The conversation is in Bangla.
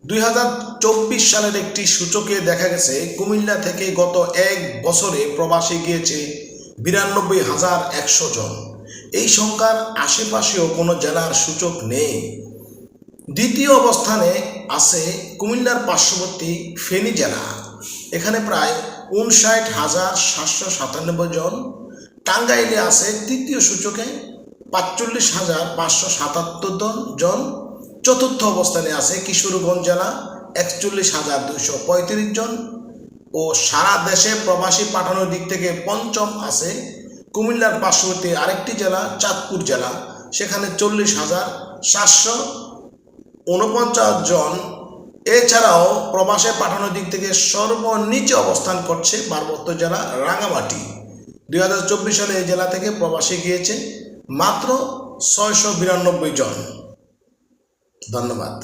2024 সালের একটি সূচকে দেখা গেছে কুমিল্লা থেকে গত এক বছরে প্রবাসী গিয়েছে 92,100 জন। এই সংখ্যার আশেপাশেও কোনো জেলার সূচক নেই। দ্বিতীয় অবস্থানে আছে কুমিল্লার পার্শ্ববর্তী ফেনী জেলা, এখানে প্রায় 59,797 জন। টাঙ্গাইলে আছে তৃতীয় সূচকে 45,577 জন। চতুর্থ অবস্থানে আছে কিশোরগঞ্জ জেলা 41,235 জন। ও সারা দেশে প্রবাসী পাঠানোর দিক থেকে পঞ্চম আছে কুমিল্লার পার্শ্ববর্তী আরেকটি জেলা চাঁদপুর জেলা, সেখানে 40,449 জন। এছাড়াও প্রবাসে পাঠানোর দিক থেকে সর্বনিচে অবস্থান করছে পার্বত্য জেলা রাঙামাটি। 2024 সালে এই জেলা থেকে প্রবাসী গিয়েছে মাত্র 692 জন। ধন্যবাদ।